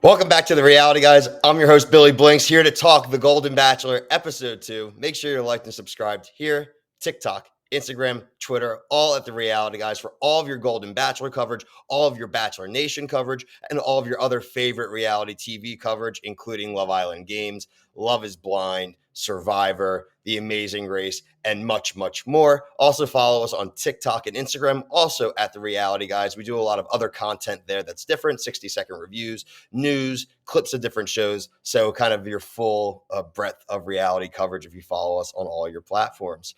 Welcome back to the reality, guys. I'm your host, Billy Blinks, here to talk The Golden Bachelor, episode 2. Make sure you're liked and subscribed here, TikTok, Instagram, Twitter, all at the reality, guys, for all of your Golden Bachelor coverage, all of your Bachelor Nation coverage, and all of your other favorite reality TV coverage, including Love Island Games, Love is Blind, Survivor, The Amazing Race, and much, much more. Also, follow us on TikTok and Instagram, also at the reality, guys. We do a lot of other content there that's different, 60-second reviews, news, clips of different shows. So kind of your full breadth of reality coverage if you follow us on all your platforms.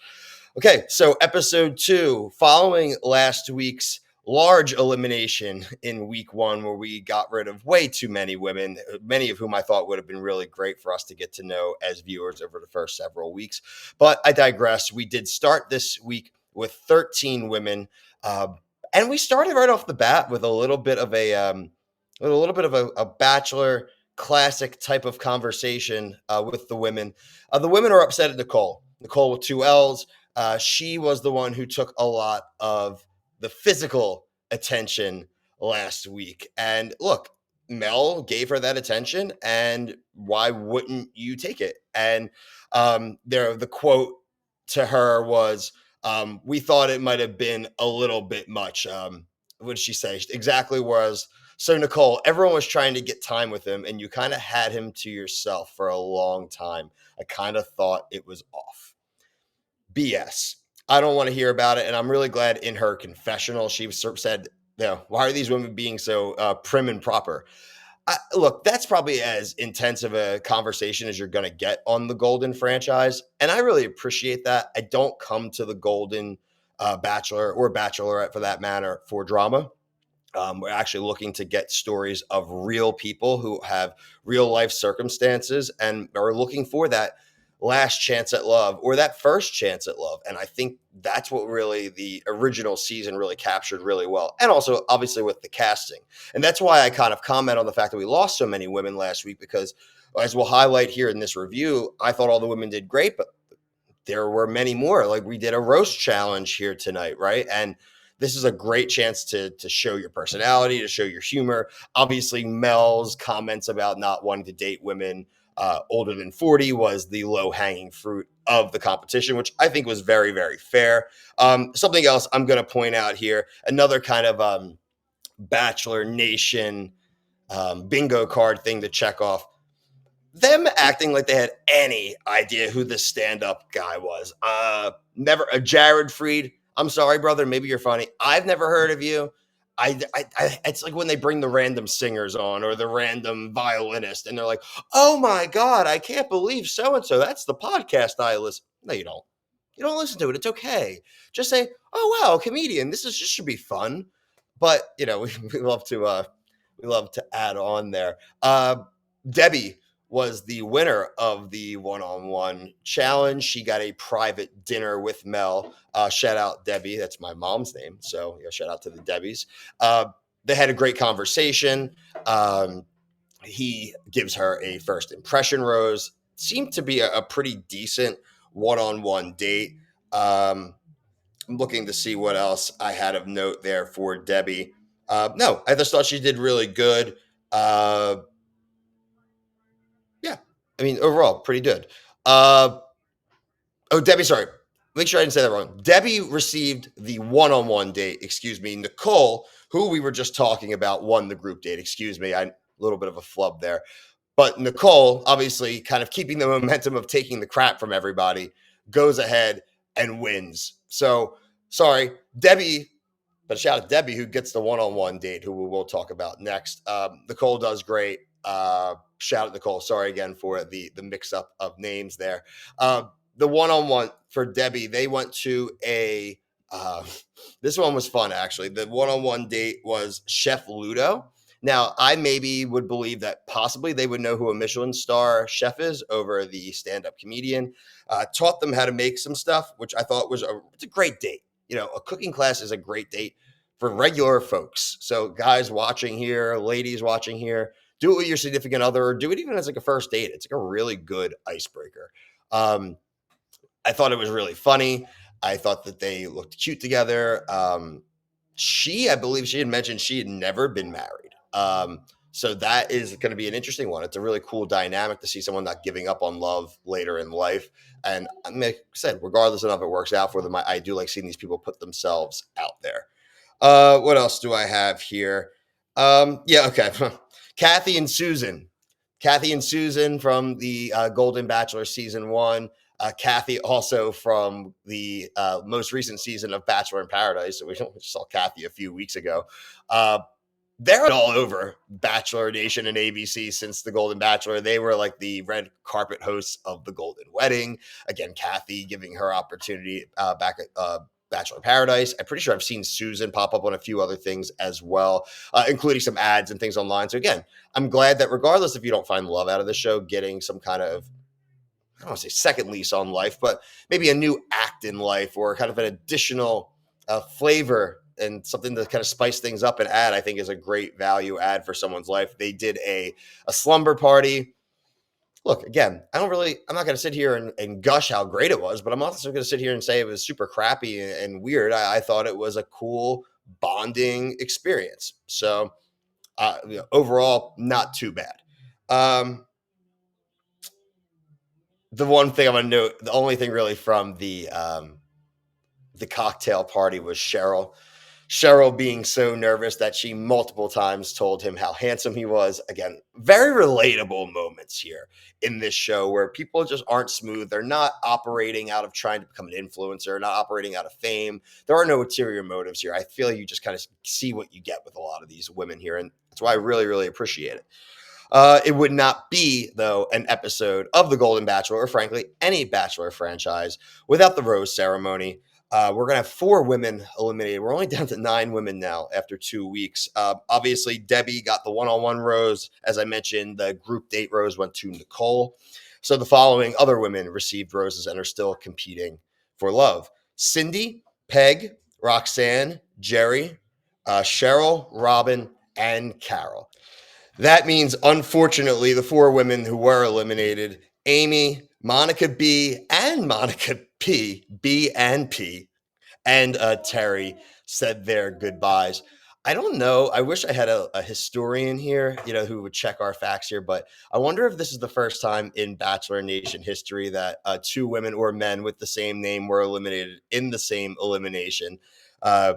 Okay, so episode 2, following last week's large elimination in week 1, where we got rid of way too many women, many of whom I thought would have been really great for us to get to know as viewers over the first several weeks. But I digress. We did start this week with 13 women, and we started right off the bat with a little bit of a Bachelor classic type of conversation with the women. The women are upset at Nicole. Nicole with 2 L's. She was the one who took a lot of the physical attention last week. And look, Mel gave her that attention, and why wouldn't you take it? And the quote to her was, "We thought it might have been a little bit much." What did she say? Exactly was, "So Nicole, everyone was trying to get time with him, and you kind of had him to yourself for a long time. I kind of thought it was off." BS. I don't want to hear about it. And I'm really glad in her confessional, she said, why are these women being so prim and proper? Look, that's probably as intense of a conversation as you're going to get on the Golden franchise. And I really appreciate that. I don't come to the Golden Bachelor or Bachelorette for that matter for drama. We're actually looking to get stories of real people who have real life circumstances and are looking for that last chance at love or that first chance at love. And I think that's what really the original season really captured really well. And also, obviously, with the casting. And that's why I kind of comment on the fact that we lost so many women last week, because as we'll highlight here in this review, I thought all the women did great, but there were many more. Like, we did a roast challenge here tonight, right? And this is a great chance to show your personality, to show your humor. Obviously, Mel's comments about not wanting to date women older than 40 was the low-hanging fruit of the competition, which I think was very, very fair. Something else I'm going to point out here, another kind of Bachelor Nation bingo card thing to check off. Them acting like they had any idea who the stand-up guy was. Never a Jared Freed. I'm sorry, brother. Maybe you're funny. I've never heard of you. It's like when they bring the random singers on or the random violinist, and they're like, "Oh my god, I can't believe so and so. That's the podcast I listen." No, you don't. You don't listen to it. It's okay. Just say, "Oh wow, a comedian. This should be fun." But we love to add on there. Debbie was the winner of the one-on-one challenge. She got a private dinner with Mel. Shout out Debbie. That's my mom's name. So shout out to the Debbies. They had a great conversation. He gives her a first impression rose. Seemed to be a pretty decent one-on-one date. I'm looking to see what else I had of note there for Debbie. No, I just thought she did really good. Yeah, I mean, overall, pretty good. Debbie, sorry. Make sure I didn't say that wrong. Debbie received the one-on-one date. Excuse me. Nicole, who we were just talking about, won the group date. Excuse me. A little bit of a flub there. But Nicole, obviously, kind of keeping the momentum of taking the crap from everybody, goes ahead and wins. So, sorry, Debbie, but shout out to Debbie, who gets the one-on-one date, who we will talk about next. Nicole does great. Shout out Nicole. Sorry again for the mix-up of names there. The one-on-one for Debbie, they went to this one was fun, actually. The one-on-one date was Chef Ludo. Now, I maybe would believe that possibly they would know who a Michelin star chef is over the stand-up comedian. Taught them how to make some stuff, which I thought it's a great date. A cooking class is a great date for regular folks. So guys watching here, ladies watching here, do it with your significant other, or do it even as like a first date. It's like a really good icebreaker. I thought it was really funny. I thought that they looked cute together. I believe she had mentioned she had never been married. So that is going to be an interesting one. It's a really cool dynamic to see someone not giving up on love later in life. And like I said, regardless of if it works out for them, I do like seeing these people put themselves out there. What else do I have here? Yeah, okay. Kathy and Susan. Kathy and Susan from the Golden Bachelor season one. Kathy also from the most recent season of Bachelor in Paradise. So we saw Kathy a few weeks ago. They're all over Bachelor Nation and ABC since the Golden Bachelor. They were like the red carpet hosts of the Golden Wedding. Again, Kathy giving her opportunity back at Bachelor in Paradise. I'm pretty sure I've seen Susan pop up on a few other things as well, including some ads and things online. So again, I'm glad that regardless if you don't find love out of the show, getting some kind of, I don't want to say second lease on life, but maybe a new act in life or kind of an additional flavor and something to kind of spice things up and add, I think is a great value add for someone's life. They did a slumber party. Look, again, I'm not going to sit here and gush how great it was, but I'm also going to sit here and say it was super crappy and weird. I thought it was a cool bonding experience. So overall, not too bad. The one thing I'm going to note, the only thing really from the cocktail party was Cheryl. Cheryl being so nervous that she multiple times told him how handsome he was. Again, very relatable moments here in this show where people just aren't smooth. They're not operating out of trying to become an influencer, not operating out of fame. There are no ulterior motives here. I feel like you just kind of see what you get with a lot of these women here. And that's why I really, really appreciate it. It would not be, though, an episode of The Golden Bachelor, or frankly, any Bachelor franchise, without the rose ceremony. We're going to have 4 women eliminated. We're only down to 9 women now after 2 weeks. Obviously, Debbie got the one-on-one rose. As I mentioned, the group date rose went to Nicole. So the following other women received roses and are still competing for love: Cindy, Peg, Roxanne, Jerry, Cheryl, Robin, and Carol. That means, unfortunately, the 4 women who were eliminated, Amy, Monica B, and Monica B and P, and Terry, said their goodbyes. I don't know. I wish I had a historian here, who would check our facts here, but I wonder if this is the first time in Bachelor Nation history that 2 women or men with the same name were eliminated in the same elimination. Uh,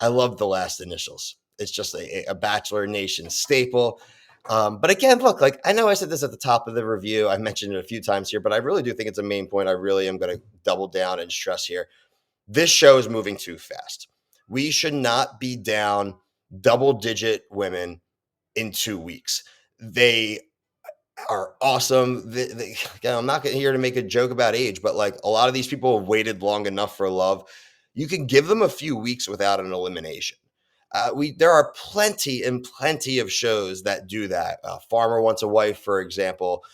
I love the last initials. It's just a Bachelor Nation staple. But again, look, like I know I said this at the top of the review. I mentioned it a few times here, but I really do think it's a main point. I really am going to double down and stress here. This show is moving too fast. We should not be down double-digit women in 2 weeks. They are awesome. Again, I'm not here to make a joke about age, but like a lot of these people have waited long enough for love. You can give them a few weeks without an elimination. There are plenty and plenty of shows that do that. Farmer Wants a Wife, for example.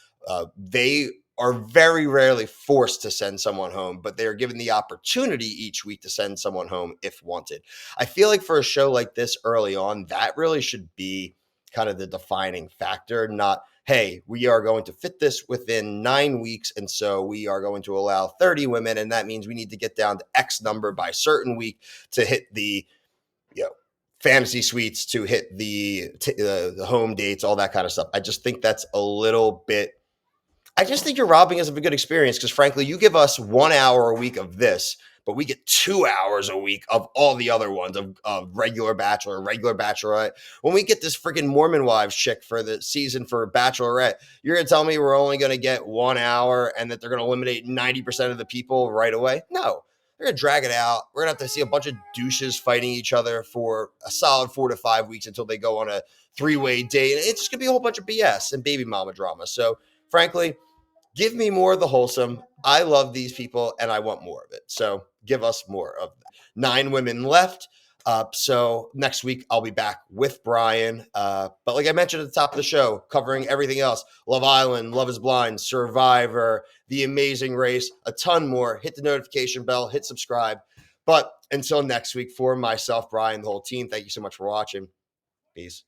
They are very rarely forced to send someone home, but they are given the opportunity each week to send someone home if wanted. I feel like for a show like this early on, that really should be kind of the defining factor, not, hey, we are going to fit this within 9 weeks. And so we are going to allow 30 women. And that means we need to get down to X number by certain week to hit the, fantasy suites, to hit the home dates, all that kind of stuff. I just think that's a little bit, I just think you're robbing us of a good experience because, frankly, you give us 1 hour a week of this, but we get 2 hours a week of all the other ones of regular Bachelor, regular Bachelorette. When we get this freaking Mormon Wives chick for the season for Bachelorette, you're going to tell me we're only going to get 1 hour and that they're going to eliminate 90% of the people right away? No. They're going to drag it out. We're going to have to see a bunch of douches fighting each other for a solid 4 to 5 weeks until they go on a 3-way date. It's just going to be a whole bunch of BS and baby mama drama. So, frankly, give me more of the wholesome. I love these people and I want more of it. So give us more of that. 9 women left. So next week I'll be back with Brian. But like I mentioned at the top of the show, covering everything else: Love Island, Love is Blind, Survivor, The Amazing Race, a ton more. Hit the notification bell, hit subscribe. But until next week, for myself, Brian, the whole team, thank you so much for watching. Peace.